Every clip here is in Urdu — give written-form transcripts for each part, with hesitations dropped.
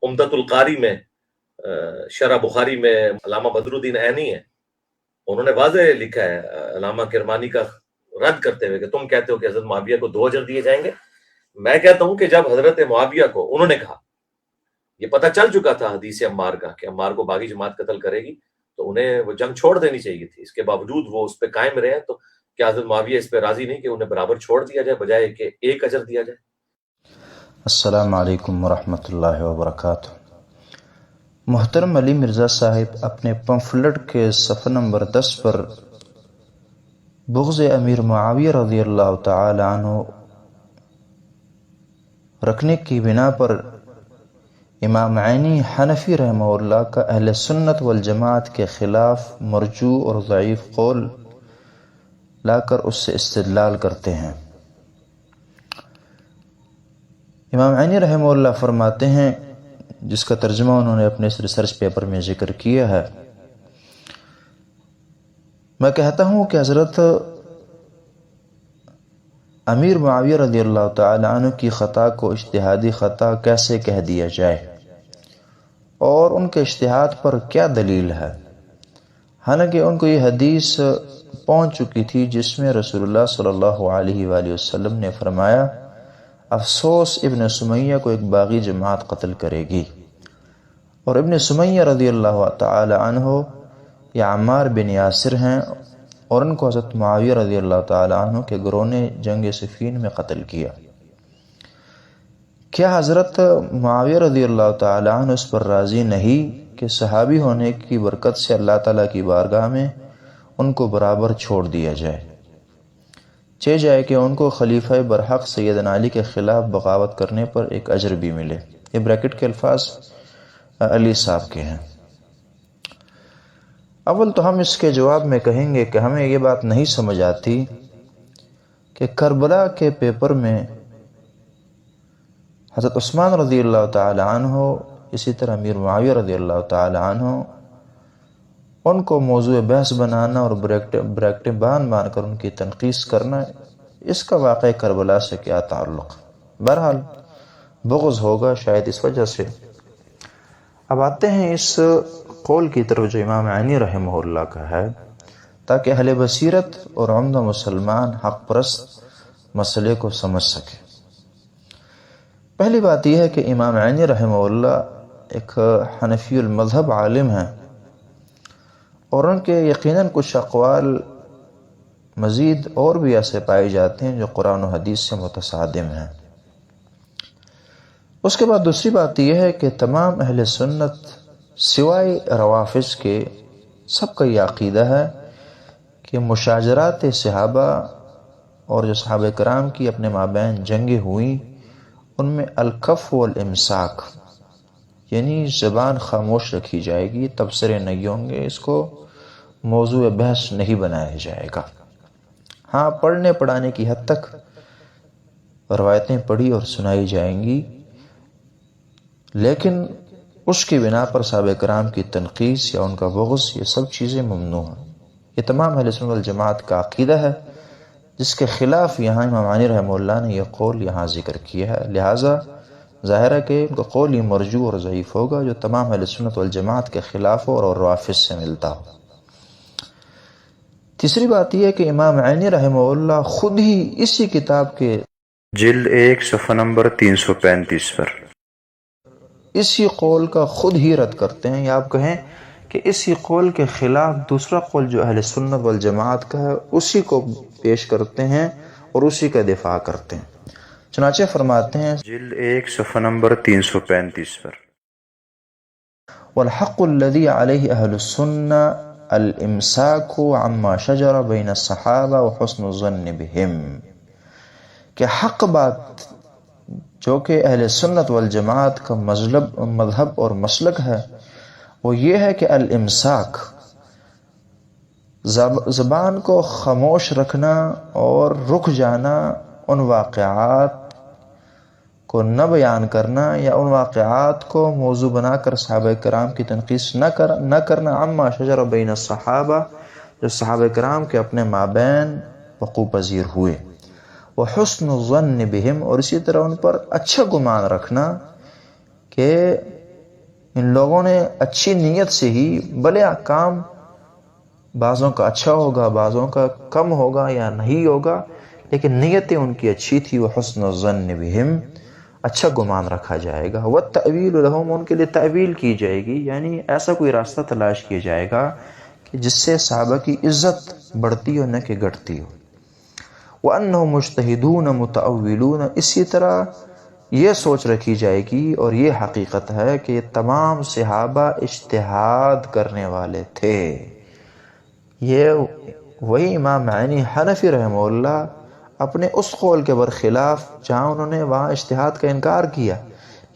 عمدۃ القاری میں شرح بخاری میں علامہ بدر الدین عینی ہے، انہوں نے واضح لکھا ہے علامہ کرمانی کا رد کرتے ہوئے کہ تم کہتے ہو کہ حضرت معاویہ کو 2 اجر دیے جائیں گے، میں کہتا ہوں کہ جب حضرت معاویہ کو انہوں نے کہا، یہ پتہ چل چکا تھا حدیث عمار کا کہ عمار کو باغی جماعت قتل کرے گی، تو انہیں وہ جنگ چھوڑ دینی چاہیے تھی، اس کے باوجود وہ اس پہ قائم رہے، تو کیا حضرت معاویہ اس پہ راضی نہیں کہ انہیں برابر چھوڑ دیا جائے بجائے کہ 1 اجر دیا جائے؟ السلام علیکم ورحمۃ اللہ وبرکاتہ۔ محترم علی مرزا صاحب اپنے پمفلٹ کے صفحہ نمبر 10 پر بغض امیر معاویہ رضی اللہ تعالی عنہ رکھنے کی بنا پر امام عینی حنفی رحمہ اللہ کا اہل سنت والجماعت کے خلاف مرجوع اور ضعیف قول لا کر اس سے استدلال کرتے ہیں۔ امام عینی رحمہ اللہ فرماتے ہیں، جس کا ترجمہ انہوں نے اپنے اس ریسرچ پیپر میں ذکر کیا ہے، میں کہتا ہوں کہ حضرت امیر معاویہ رضی اللہ تعالی عنہ کی خطا کو اجتہادی خطا کیسے کہہ دیا جائے، اور ان کے اجتہاد پر کیا دلیل ہے، حالانکہ ان کو یہ حدیث پہنچ چکی تھی جس میں رسول اللہ صلی اللہ علیہ وآلہ وسلم نے فرمایا، افسوس ابن سمیہ کو ایک باغی جماعت قتل کرے گی، اور ابن سمیہ رضی اللہ تعالی عنہ یہ عمار بن یاسر ہیں، اور ان کو حضرت معاویہ رضی اللہ تعالی عنہ کے گروہ نے جنگ صفین میں قتل کیا۔ کیا حضرت معاویہ رضی اللہ تعالی عنہ اس پر راضی نہیں کہ صحابی ہونے کی برکت سے اللہ تعالیٰ کی بارگاہ میں ان کو برابر چھوڑ دیا جائے، چہ جائے کہ ان کو خلیفہ برحق سیدنا علی کے خلاف بغاوت کرنے پر ایک اجر بھی ملے؟ یہ بریکٹ کے الفاظ علی صاحب کے ہیں۔ اول تو ہم اس کے جواب میں کہیں گے کہ ہمیں یہ بات نہیں سمجھ آتی کہ کربلا کے پیپر میں حضرت عثمان رضی اللہ تعالی عنہ، اسی طرح امیر معاویہ رضی اللہ تعالی عنہ، ان کو موضوع بحث بنانا اور بریکٹیں باندھ کر ان کی تنقیص کرنا، اس کا واقعہ کربلا سے کیا تعلق؟ بہرحال بغض ہوگا شاید اس وجہ سے۔ اب آتے ہیں اس قول کی طرف جو امام عینی رحمہ اللہ کا ہے، تاکہ اہل بصیرت اور عمدہ مسلمان حق پرست مسئلے کو سمجھ سکے۔ پہلی بات یہ ہے کہ امام عینی رحمہ اللہ ایک حنفی المذہب عالم ہیں، اور ان کے یقیناً کچھ اقوال مزید اور بھی ایسے پائے جاتے ہیں جو قرآن و حدیث سے متصادم ہیں۔ اس کے بعد دوسری بات یہ ہے کہ تمام اہل سنت سوائے روافض کے سب کا یہ عقیدہ ہے کہ مشاجرات صحابہ اور جو صحابہ کرام کی اپنے مابین جنگیں ہوئیں، ان میں الکف والامساک، یعنی زبان خاموش رکھی جائے گی، تبصرے نہیں ہوں گے، اس کو موضوع بحث نہیں بنایا جائے گا۔ ہاں، پڑھنے پڑھانے کی حد تک روایتیں پڑھی اور سنائی جائیں گی، لیکن اس کی بنا پر صحابہ کرام کی تنقیص یا ان کا بغض، یہ سب چیزیں ممنوع ہیں۔ یہ تمام اہل سنت والجماعت کا عقیدہ ہے، جس کے خلاف یہاں امام عینی رحمہ اللہ نے یہ قول یہاں ذکر کیا ہے، لہٰذا ظاہر ہے کہ ان کا قول ہی مرجوع اور ضعیف ہوگا جو تمام اہل سنت والجماعت کے خلاف ہو اور روافض سے ملتا ہو۔ تیسری بات یہ ہے کہ امام عینی رحمہ اللہ خود ہی اسی کتاب کے جلد 1 صفحہ نمبر 335 پر اسی قول کا خود ہی رد کرتے ہیں، یا آپ کہیں کہ اسی قول کے خلاف دوسرا قول جو اہل سنت والجماعت کا ہے اسی کو پیش کرتے ہیں اور اسی کا دفاع کرتے ہیں۔ چنانچہ فرماتے ہیں جلد 1 صفحہ نمبر 335 پر، والحق الذي عليه اہل السنہ الامساک عما شجر بین الصحابہ وحسن الظن بهم، کہ حق بات جو کہ اہل سنت والجماعت کا مذہب اور مسلک ہے، وہ یہ ہے کہ الامساک، زبان کو خاموش رکھنا اور رک جانا، ان واقعات کو نہ بیان کرنا یا ان واقعات کو موضوع بنا کر صحابہ کرام کی تنقیص نہ کرنا، عما شجر بین الصحابہ، جو صحابہ کرام کے اپنے مابین وقوع پذیر ہوئے، وحسن الظن بہم، اور اسی طرح ان پر اچھا گمان رکھنا کہ ان لوگوں نے اچھی نیت سے ہی، بھلے کام بعضوں کا اچھا ہوگا، بعضوں کا کم ہوگا یا نہیں ہوگا، لیکن نیتیں ان کی اچھی تھی، وہ حسن الظن بہم، اچھا گمان رکھا جائے گا، والتأویل لہم، ان کے لیے تأویل کی جائے گی، یعنی ایسا کوئی راستہ تلاش کیا جائے گا کہ جس سے صحابہ کی عزت بڑھتی ہو نہ کہ گھٹتی ہو۔ وَأَنَّهُمْ مُجْتَهِدُونَ مُتَأَوِّلُونَ، اسی طرح یہ سوچ رکھی جائے گی اور یہ حقیقت ہے کہ تمام صحابہ اجتہاد کرنے والے تھے۔ یہ وہی امام عینی حنفی رحمہ اللہ اپنے اس قول کے برخلاف جہاں انہوں نے وہاں اجتہاد کا انکار کیا،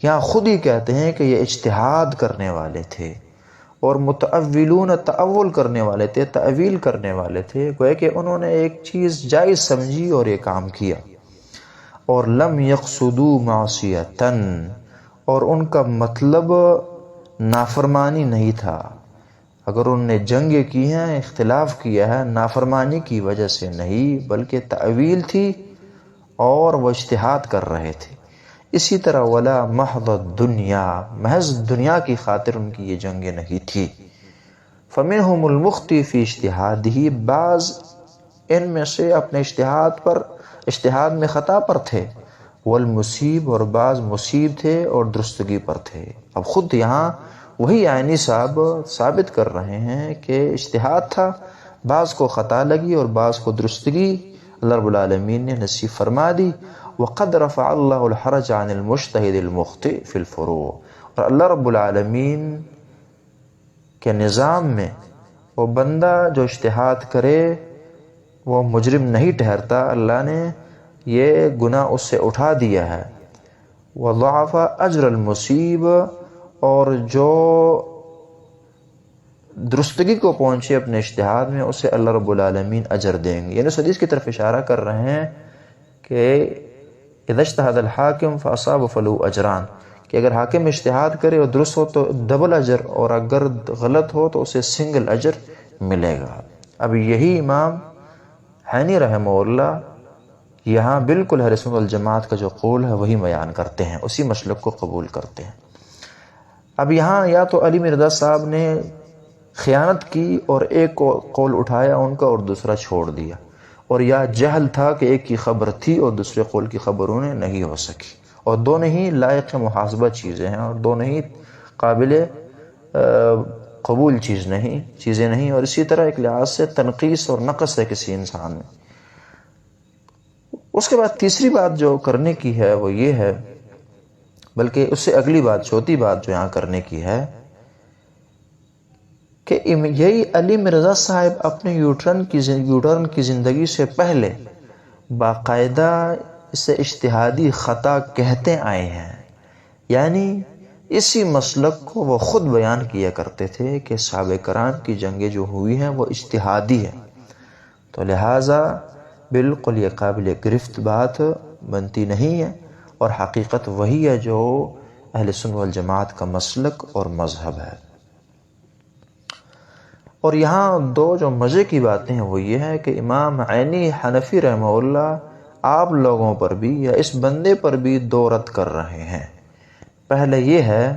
یہاں خود ہی کہتے ہیں کہ یہ اجتہاد کرنے والے تھے، اور متأولون تأول کرنے والے تھے، تأویل کرنے والے تھے، گویا کہ انہوں نے ایک چیز جائز سمجھی اور یہ کام کیا۔ اور لم یقصدوا معصیتن، اور ان کا مطلب نافرمانی نہیں تھا، اگر انہوں نے جنگیں کی ہیں، اختلاف کیا ہے، نافرمانی کی وجہ سے نہیں، بلکہ تأویل تھی اور وہ اجتہاد کر رہے تھے۔ اسی طرح ولا محض الدنیا، محض دنیا کی خاطر ان کی یہ جنگیں نہیں تھی۔ فمنہم المخطی فی اجتہادہ، بعض ان میں سے اپنے اجتہاد میں خطا پر تھے، والمصیب، اور بعض مصیب تھے اور درستگی پر تھے۔ اب خود یہاں وہی عینی صاحب ثابت کر رہے ہیں کہ اجتہاد تھا، بعض کو خطا لگی اور بعض کو درستگی اللہ رب العالمین نے نصیب فرما دی۔ وقد رفع اللہ الحرج عن المجتہد المخطئ فی الفروع، اور اللہ رب العالمین کے نظام میں وہ بندہ جو اجتہاد کرے وہ مجرم نہیں ٹھہرتا، اللہ نے یہ گناہ اس سے اٹھا دیا ہے۔ وضاعف اجر المصیب، اور جو درستگی کو پہنچے اپنے اجتہاد میں اسے اللہ رب العالمین اجر دیں گے۔ یعنی اس حدیث کی طرف اشارہ کر رہے ہیں کہ اذا اجتہد الحاکم فاصاب فلہ اجران، کہ اگر حاکم اجتہاد کرے اور درست ہو تو ڈبل اجر، اور اگر غلط ہو تو اسے سنگل اجر ملے گا۔ اب یہی امام عینی رحمہ اللہ یہاں بالکل اہل سنت والجماعت کا جو قول ہے وہی بیان کرتے ہیں، اسی مسلک کو قبول کرتے ہیں۔ اب یہاں یا تو علی مرزا صاحب نے خیانت کی اور ایک قول اٹھایا ان کا اور دوسرا چھوڑ دیا، اور یا جہل تھا کہ ایک کی خبر تھی اور دوسرے قول کی خبر انہیں نہیں ہو سکی، اور دونوں ہی لائق محاسبہ چیزیں ہیں اور دونوں ہی قابل قبول چیزیں نہیں، اور اسی طرح ایک لحاظ سے تنقیص اور نقص ہے کسی انسان میں۔ اس کے بعد تیسری بات جو کرنے کی ہے وہ یہ ہے، بلکہ اس سے اگلی بات، چوتھی بات جو یہاں کرنے کی ہے کہ یہی علی مرزا صاحب اپنے یوٹرن کی زندگی سے پہلے باقاعدہ اسے اجتہادی خطا کہتے آئے ہیں، یعنی اسی مسلک کو وہ خود بیان کیا کرتے تھے کہ صحابہ کرام کی جنگیں جو ہوئی ہیں وہ اجتہادی ہیں، تو لہٰذا بالکل یہ قابل گرفت بات بنتی نہیں ہے، اور حقیقت وہی ہے جو اہل سنت والجماعت کا مسلک اور مذہب ہے۔ اور یہاں دو جو مزے کی باتیں ہیں وہ یہ ہے کہ امام عینی حنفی رحمہ اللہ آپ لوگوں پر بھی یا اس بندے پر بھی دو رد کر رہے ہیں۔ پہلے یہ ہے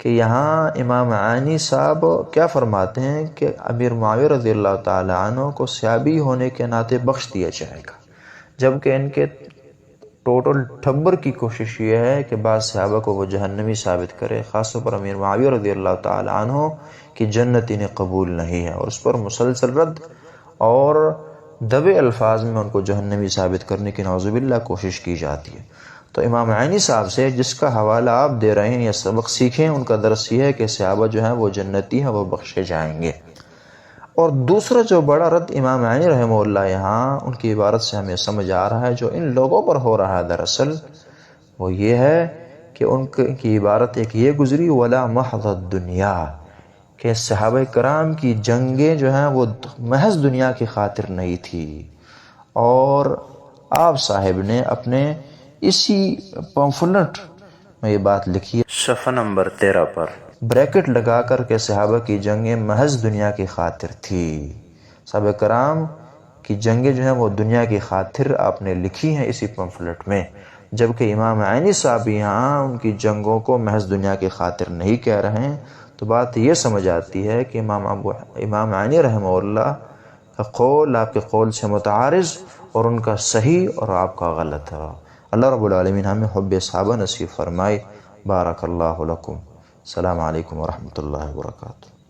کہ یہاں امام عینی صاحب کیا فرماتے ہیں کہ امیر معاویہ رضی اللہ تعالی عنہ کو صحابی ہونے کے ناطے بخش دیا جائے گا، جبکہ ان کے ٹوٹل ٹھبر کی کوشش یہ ہے کہ بعض صحابہ کو وہ جہنمی ثابت کرے، خاص طور پر امیر معاویہ رضی اللہ تعالی عنہ کی جنت انہیں قبول نہیں ہے، اور اس پر مسلسل رد اور دبے الفاظ میں ان کو جہنمی ثابت کرنے کی نعوذ باللہ کوشش کی جاتی ہے۔ تو امام عینی صاحب سے جس کا حوالہ آپ دے رہے ہیں یا سبق سیکھیں، ان کا درس یہ ہے کہ صحابہ جو ہیں وہ جنتی ہیں، وہ بخشے جائیں گے۔ اور دوسرا جو بڑا رد امام عینی رحمہ اللہ یہاں ان کی عبارت سے ہمیں سمجھ آ رہا ہے جو ان لوگوں پر ہو رہا ہے دراصل وہ یہ ہے کہ ان کی عبارت ایک یہ گزری ولا محض الدنیا، کہ صحابہ کرام کی جنگیں جو ہیں وہ محض دنیا کی خاطر نہیں تھی، اور آپ صاحب نے اپنے اسی پمفلٹ میں یہ بات لکھی ہے صفحہ نمبر 13 پر، بریکٹ لگا کر کے صحابہ کی جنگیں محض دنیا کی خاطر تھی۔ صحابہ کرام کی جنگیں جو ہیں وہ دنیا کی خاطر آپ نے لکھی ہیں اسی پمفلٹ میں۔ جبکہ امام عینی صاحب یہاں ان کی جنگوں کو محض دنیا کی خاطر نہیں کہہ رہے ہیں، تو بات یہ سمجھ آتی ہے کہ امام عینی رحمہ اللہ کا قول آپ کے قول سے متعارض، اور ان کا صحیح اور آپ کا غلط ہے۔ اللہ رب العالمین ہمیں حب صحابہ نصیب فرمائے۔ بارک اللہ لکم۔ السلام علیکم ورحمۃ اللہ وبرکاتہ۔